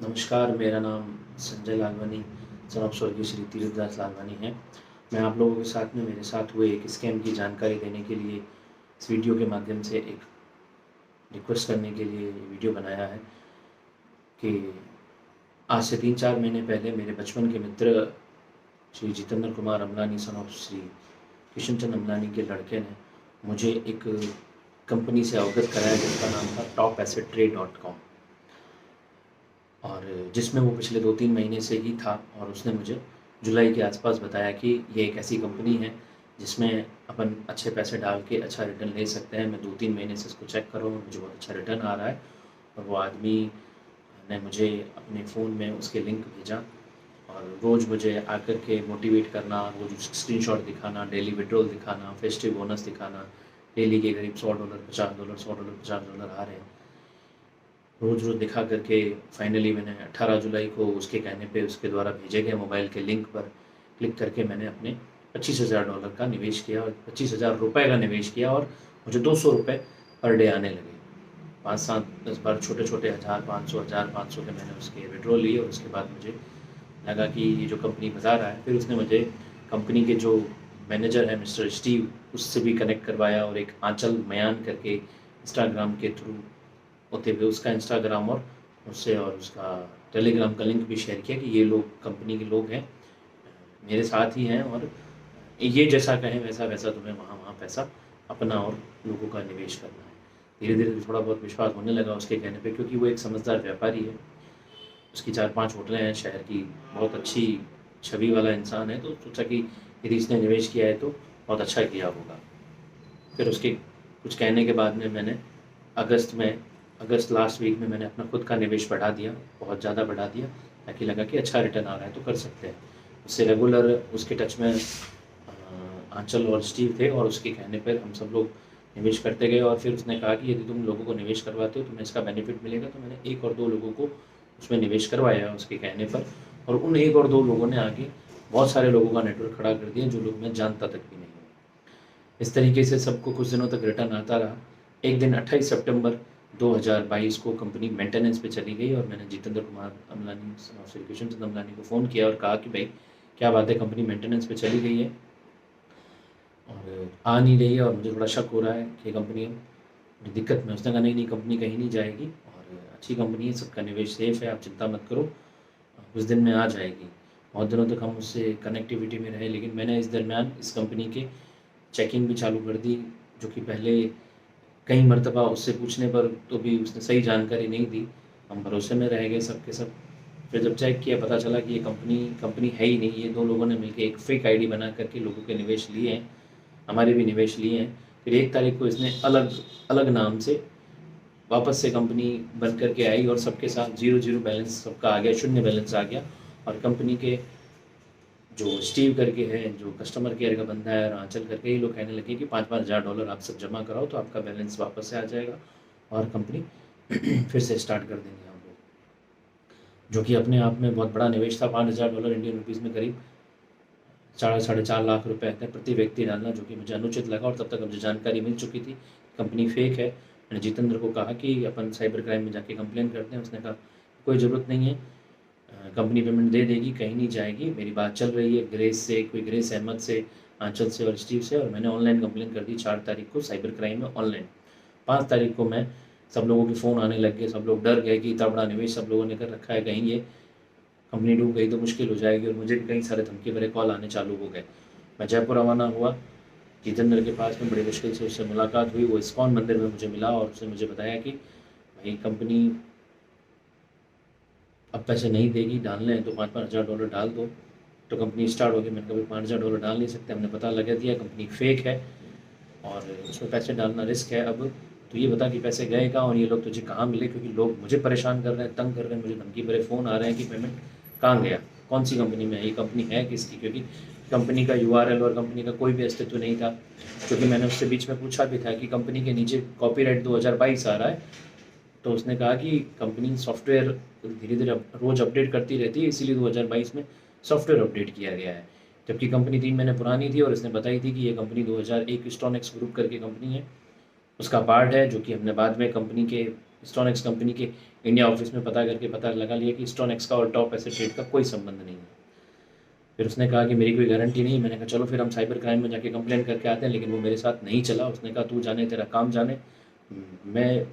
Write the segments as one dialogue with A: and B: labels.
A: नमस्कार, मेरा नाम संजय लालवानी सन ऑफ स्वर्गीय श्री तीर्थदास लालवानी है। मैं आप लोगों के साथ में मेरे साथ हुए एक स्कैम की जानकारी देने के लिए इस वीडियो के माध्यम से एक रिक्वेस्ट करने के लिए ये वीडियो बनाया है कि आज से 3-4 महीने पहले मेरे बचपन के मित्र श्री जितेंद्र कुमार अमलानी सन ऑफ श्री किशन चंद अमलानी के लड़के ने मुझे एक कंपनी से अवगत कराया जिसका नाम था topassetstrade.com और जिसमें वो पिछले 2-3 महीने से ही था और उसने मुझे जुलाई के आसपास बताया कि ये एक ऐसी कंपनी है जिसमें अपन अच्छे पैसे डाल के अच्छा रिटर्न ले सकते हैं। मैं 2-3 महीने से इसको चेक कर रहा हूँ, मुझे बहुत अच्छा रिटर्न आ रहा है। और वो आदमी ने मुझे अपने फ़ोन में उसके लिंक भेजा और रोज़ मुझे आकर के मोटिवेट करना, रोज़ स्क्रीनशॉट दिखाना, डेली विड्रॉल दिखाना, फेस्टिव बोनस दिखाना, डेली के करीब $100, $50, $100, $50 आ रहे हैं। रोज़ रोज़ दिखा करके फाइनली मैंने 18 जुलाई को उसके कहने पे उसके द्वारा भेजे गए मोबाइल के लिंक पर क्लिक करके मैंने अपने $25,000 का निवेश किया और $25,000 का निवेश किया और मुझे ₹200 पर डे आने लगे। 5-7-10 बार छोटे-छोटे 1000, 500, 1500 के मैंने उसके विड्रॉ लिए और उसके बाद मुझे लगा कि ये जो कंपनी बता रहा है। फिर उसने मुझे कंपनी के जो मैनेजर है मिस्टर स्टीव, उससे भी कनेक्ट करवाया और एक आंचल मयान करके इंस्टाग्राम के थ्रू होते हुए उसका इंस्टाग्राम और उससे और उसका टेलीग्राम का लिंक भी शेयर किया कि ये लोग कंपनी के लोग हैं, मेरे साथ ही हैं और ये जैसा कहें वैसा वैसा तुम्हें वहाँ वहाँ पैसा अपना और लोगों का निवेश करना है। धीरे धीरे थोड़ा बहुत विश्वास होने लगा उसके कहने पे, क्योंकि वो एक समझदार व्यापारी है। उसकी 4-5 होटलें हैं शहर की, बहुत अच्छी छवि वाला इंसान है, तो सोचा कि यदि इसने निवेश किया है तो बहुत अच्छा किया होगा। फिर उसके कुछ कहने के बाद में मैंने अगस्त लास्ट वीक में मैंने अपना खुद का निवेश बढ़ा दिया, बहुत ज़्यादा बढ़ा दिया, ताकि लगा कि अच्छा रिटर्न आ रहा है तो कर सकते हैं। उससे रेगुलर उसके टच में आंचल और स्टीव थे और उसके कहने पर हम सब लोग निवेश करते गए। और फिर उसने कहा कि यदि तुम लोगों को निवेश करवाते हो तुम्हें इसका बेनिफिट मिलेगा। तो मैंने 1 और 2 लोगों को उसमें निवेश करवाया उसके कहने पर, और उन 1 और 2 लोगों ने आगे बहुत सारे लोगों का नेटवर्क खड़ा कर दिया जो लोग मैं जानता तक भी नहीं हूँ। इस तरीके से सबको कुछ दिनों तक रिटर्न आता रहा। एक दिन 28 सितंबर 2022 को कंपनी मेंटेनेंस पे चली गई और मैंने जितेंद्र कुमार अमलानी श्री किशन चंद अमलानी को फ़ोन किया और कहा कि भाई क्या बात है, कंपनी मेंटेनेंस पे चली गई है और आ नहीं रही है और मुझे थोड़ा शक हो रहा है कि कंपनी दिक्कत में। उसने कहा नहीं कंपनी कहीं नहीं जाएगी और अच्छी कंपनी है, सबका निवेश सेफ है, आप चिंता मत करो, कुछ दिन में आ जाएगी। बहुत दिनों तक हम उससे कनेक्टिविटी में रहे, लेकिन मैंने इस दरमियान इस कंपनी के चेकिंग भी चालू कर दी, जो कि पहले कई मरतबा उससे पूछने पर तो भी उसने सही जानकारी नहीं दी। हम भरोसे में रह गए सब के सब। फिर जब चेक किया पता चला कि ये कंपनी है ही नहीं। ये 2 लोगों ने मिलकर एक फेक आईडी बना करके लोगों के निवेश लिए हैं, हमारे भी निवेश लिए हैं। फिर 1 तारीख को इसने अलग अलग नाम से वापस से कंपनी बन करके आई और सबके साथ 0-0 बैलेंस सबका आ गया, शून्य बैलेंस आ गया। और कंपनी के जो स्टीव करके है, जो कस्टमर केयर का बंदा है, और आंचल करके, ये लोग कहने लगे कि $5,000 आप सब जमा कराओ तो आपका बैलेंस वापस से आ जाएगा और कंपनी फिर से स्टार्ट कर देंगे हम लोग। जो कि अपने आप में बहुत बड़ा निवेश था। $5,000 इंडियन रुपीज़ में करीब 4-4.5 लाख रुपए थे प्रति व्यक्ति डालना, जो कि मुझे अनुचित लगा। और तब तक मुझे जानकारी मिल चुकी थी कंपनी फेक है। मैंने जितेंद्र को कहा कि अपन साइबर क्राइम में जाके कंप्लेन करते हैं। उसने कहा कोई ज़रूरत नहीं है, कंपनी पेमेंट दे देगी, कहीं नहीं जाएगी। मेरी बात चल रही है ग्रेस अहमद से, आंचल से और स्टीव से, और मैंने ऑनलाइन कंप्लेन कर दी 4 तारीख को साइबर क्राइम में ऑनलाइन। 5 तारीख को मैं सब लोगों के फ़ोन आने लग गए, सब लोग डर गए कि इतना बड़ा निवेश सब लोगों ने कर रखा है, कहीं ये कंपनी डूब गई तो मुश्किल हो जाएगी। और मुझे भी कई सारे धमकी भरे कॉल आने चालू हो गए। मैं जयपुर रवाना हुआ जितेंद्र के पास में, बड़ी मुश्किल से उससे मुलाकात हुई। वो इस्कॉन मंदिर में मुझे मिला और उसने मुझे बताया कि भाई कंपनी अब पैसे नहीं देगी, डालने हैं तो $5,000 डाल दो तो कंपनी स्टार्ट होगी। मैंने कहा $5,000 डाल नहीं सकते, हमने पता लगा दिया कंपनी फेक है और उसमें पैसे डालना रिस्क है। अब तो ये बता कि पैसे गए कहाँ और ये लोग तुझे कहाँ मिले, क्योंकि लोग मुझे परेशान कर रहे हैं, तंग कर रहे हैं, मुझे धमकी भरे फ़ोन आ रहे हैं कि पेमेंट कहाँ गया, कौन सी कंपनी में है, ये कंपनी है किसकी, क्योंकि कंपनी का URL और कंपनी का कोई भी अस्तित्व नहीं था। क्योंकि मैंने उससे बीच में पूछा भी था कि कंपनी के नीचे कॉपीराइट 2022 आ रहा है, तो उसने कहा कि कंपनी सॉफ्टवेयर धीरे धीरे रोज़ अपडेट करती रहती है, इसीलिए 2022 में सॉफ्टवेयर अपडेट किया गया है। जबकि कंपनी 3 महीने पुरानी थी और इसने बताई थी कि ये कंपनी 2001 स्टोनेक्स ग्रुप करके कंपनी है, उसका पार्ट है, जो कि हमने बाद में कंपनी के स्टोनेक्स कंपनी के इंडिया ऑफिस में पता लगा लिया कि स्टोनेक्स का और टॉप एसेट ट्रेड का कोई संबंध नहीं है। फिर उसने कहा कि मेरी कोई गारंटी नहीं। मैंने कहा चलो फिर हम साइबर क्राइम में जाके कंप्लेंट करके आते हैं, लेकिन वो मेरे साथ नहीं चला। उसने कहा तू जाने, तेरा काम जाने, मैं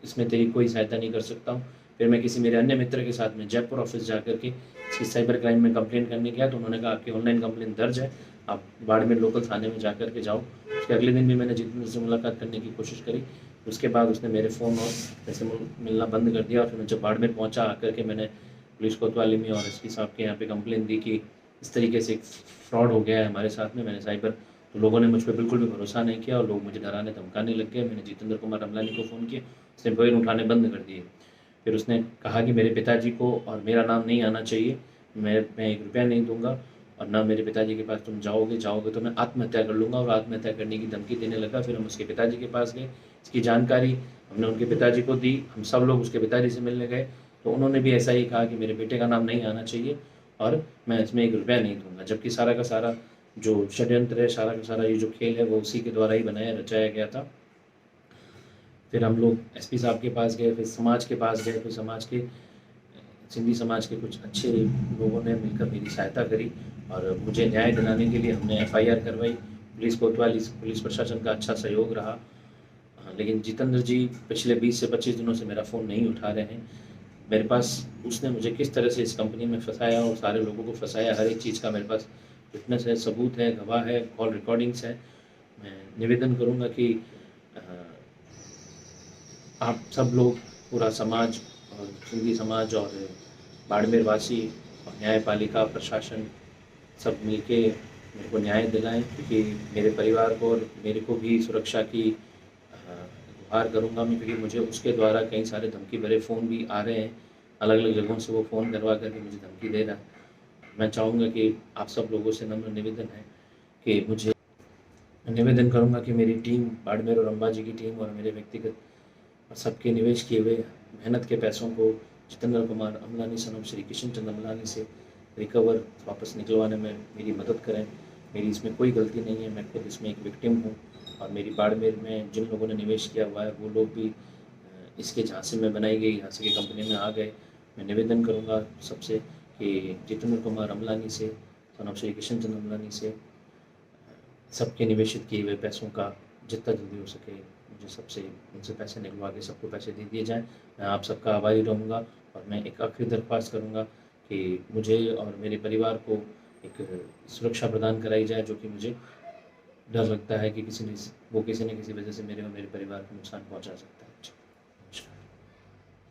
A: इसमें तेरी कोई सहायता नहीं कर सकता हूँ। फिर मैं किसी मेरे अन्य मित्र के साथ में जयपुर ऑफिस जा कर के इसकी साइबर क्राइम में कंप्लेंट करने गया, तो उन्होंने कहा आपकी ऑनलाइन कंप्लेंट दर्ज है, आप बाड़मेर लोकल थाने में जा कर के जाओ। उसके अगले दिन भी मैंने जितेंद्र से मुलाकात करने की कोशिश करी। उसके बाद उसने मेरे फ़ोन और ऐसे मिलना बंद कर दिया। और फिर मैं जब बाड़मेर पहुँचा, आकर के मैंने पुलिस कोतवाली में और एसपी साहब के यहाँ पे कंप्लेंट दी कि इस तरीके से फ्रॉड हो गया है हमारे साथ में। मैंने साइबर, तो लोगों ने मुझ पर बिल्कुल भी भरोसा नहीं किया और लोग मुझे डराने धमकाने लग गए। मैंने जितेंद्र कुमार अमलानी को फ़ोन किया, उसने फ़ोन उठाने बंद कर दिए। फिर उसने कहा कि मेरे पिताजी को और मेरा नाम नहीं आना चाहिए, मैं 1 रुपया नहीं दूंगा, और ना मेरे पिताजी के पास तुम जाओगे तो मैं आत्महत्या कर लूँगा, और आत्महत्या करने की धमकी देने लगा। फिर हम उसके पिताजी के पास गए, इसकी जानकारी हमने उनके पिताजी को दी। हम सब लोग उसके पिताजी से मिलने गए, तो उन्होंने भी ऐसा ही कहा कि मेरे बेटे का नाम नहीं आना चाहिए और मैं इसमें 1 रुपया नहीं दूंगा। जबकि सारा का सारा जो षड्यंत्र है, सारा का सारा ये जो खेल है, वो उसी के द्वारा ही बनाया रचाया गया था। फिर हम लोग एसपी साहब के पास गए, फिर समाज के पास गए, फिर समाज के सिंधी समाज के कुछ अच्छे लोगों ने मिलकर मेरी सहायता करी और मुझे न्याय दिलाने के लिए हमने एफआईआर करवाई। पुलिस कोतवाली, पुलिस प्रशासन का अच्छा सहयोग रहा। लेकिन जितेंद्र जी पिछले 20 से 25 दिनों से मेरा फ़ोन नहीं उठा रहे हैं। मेरे पास उसने मुझे किस तरह से इस कंपनी में फंसाया और सारे लोगों को फंसाया, हर एक चीज़ का मेरे पास विटनेस है, सबूत है, गवाह है, कॉल रिकॉर्डिंग्स है। मैं निवेदन करूँगा कि अ, आप सब लोग, पूरा समाज और सिंधी समाज और बाड़मेर वासी और न्यायपालिका प्रशासन सब मिलके मेरे को न्याय दिलाएं, क्योंकि मेरे परिवार को और मेरे को भी सुरक्षा की गुहार करूँगा मैं, क्योंकि मुझे उसके द्वारा कई सारे धमकी भरे फ़ोन भी आ रहे हैं। अलग अलग जगहों से वो फ़ोन करवा करके मुझे धमकी दे रहा है। मैं चाहूँगा कि आप सब लोगों से नम्र निवेदन है कि मुझे, निवेदन करूँगा कि मेरी टीम, बाड़मेर और अंबाजी की टीम और मेरे व्यक्तिगत और सबके निवेश किए हुए मेहनत के पैसों को जितेंद्र कुमार अमलानी सनम श्री किशन चंद अमलानी से रिकवर, वापस निकलवाने में मेरी मदद करें। मेरी इसमें कोई गलती नहीं है, मैं खुद इसमें एक विक्टिम हूँ और मेरी बाड़मेर में जिन लोगों ने निवेश किया हुआ है वो लोग भी इसके झांसे में बनाई गई झांसे की कंपनी में आ गए। मैं निवेदन करूँगा सबसे कि जितेंद्र कुमार अमलानी से, सनम श्री किशन चंद अमलानी से सबके निवेशित किए हुए पैसों का जितना जल्दी हो सके मुझे सबसे उनसे पैसे निकलवा के सबको पैसे दे दिए जाएँ। मैं आप सबका आभारी रहूँगा और मैं एक आखिरी दरख्वास्त करूँगा कि मुझे और मेरे परिवार को एक सुरक्षा प्रदान कराई जाए, जो कि मुझे डर लगता है कि किसी न किसी वजह से मेरे और मेरे परिवार को नुकसान पहुँचा सकता है।